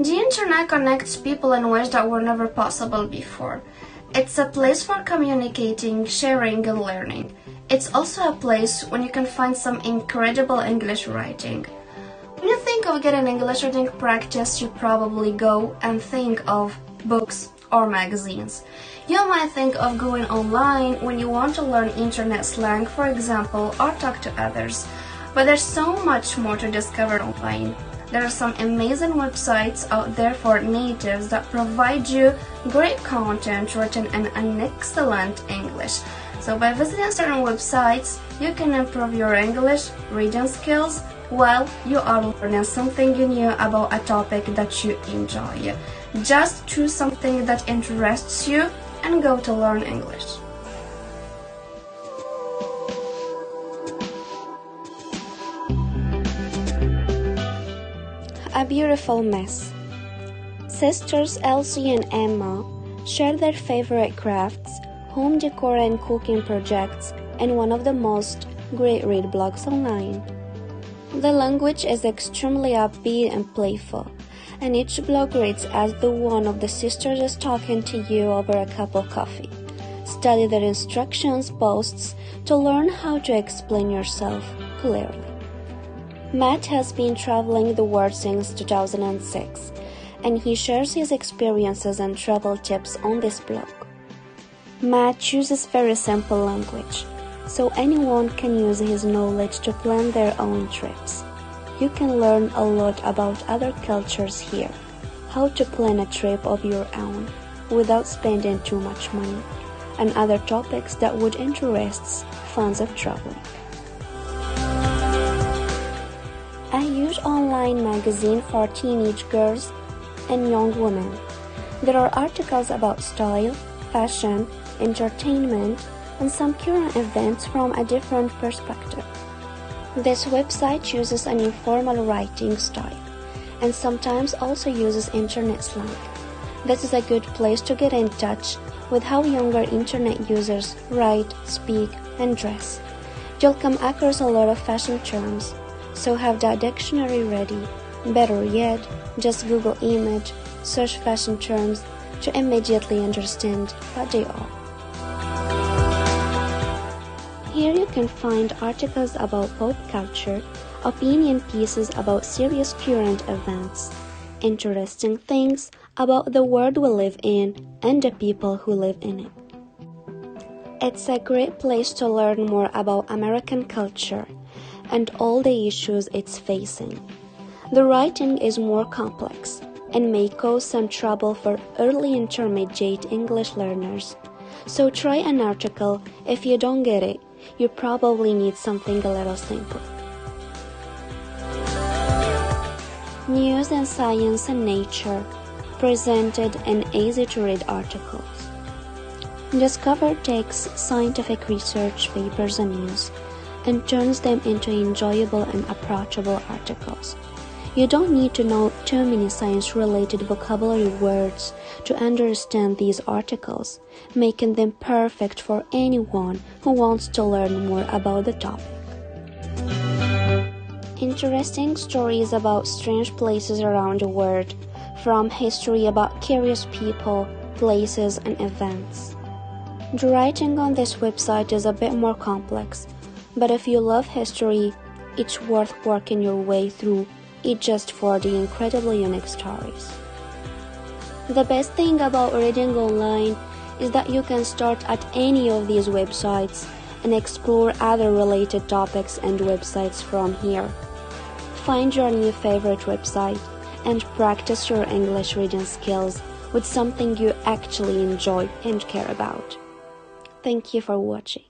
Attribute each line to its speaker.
Speaker 1: The internet connects people in ways that were never possible before. It's a place for communicating, sharing, and learning. It's also a place when you can find some incredible English writing. When you think of getting English reading practice, you probably go and think of books or magazines. You might think of going online when you want to learn internet slang, for example, or talk to others. But there's so much more to discover online. There are some amazing websites out there for natives that provide you great content written in an excellent English. So by visiting certain websites, you can improve your English reading skills while you are learning something new about a topic that you enjoy. Just choose something that interests you and go to learn English. A beautiful mess. Sisters Elsie and Emma share their favorite crafts, home decor and cooking projects in one of the most great read blogs online. The language is extremely upbeat and playful, and each blog reads as though one of the sisters is talking to you over a cup of coffee. Study their instructions posts to learn how to explain yourself clearly. Matt has been traveling the world since 2006, and he shares his experiences and travel tips on this blog. Matt uses very simple language, so anyone can use his knowledge to plan their own trips. You can learn a lot about other cultures here, how to plan a trip of your own without spending too much money, and other topics that would interest fans of traveling. A huge online magazine for teenage girls and young women. There are articles about style, fashion, entertainment, and some current events from a different perspective. This website uses an informal writing style and sometimes also uses internet slang. This is a good place to get in touch with how younger internet users write, speak, and dress. You'll come across a lot of fashion terms, so have that dictionary ready. Better yet, just Google image, search fashion terms to immediately understand what they are. Here you can find articles about pop culture, opinion pieces about serious current events, interesting things about the world we live in and the people who live in it. It's a great place to learn more about American culture and all the issues it's facing. The writing is more complex and may cause some trouble for early intermediate English learners. So try an article. If you don't get it, you probably need something a little simpler. News and science and nature, presented in easy-to-read articles. Discover takes scientific research papers and news and turns them into enjoyable and approachable articles. You don't need to know too many science-related vocabulary words to understand these articles, making them perfect for anyone who wants to learn more about the topic. Interesting stories about strange places around the world, from history about curious people, places, and events. The writing on this website is a bit more complex, but if you love history, it's worth working your way through it just for the incredibly unique stories. The best thing about reading online is that you can start at any of these websites and explore other related topics and websites from here. Find your new favorite website and practice your English reading skills with something you actually enjoy and care about. Thank you for watching.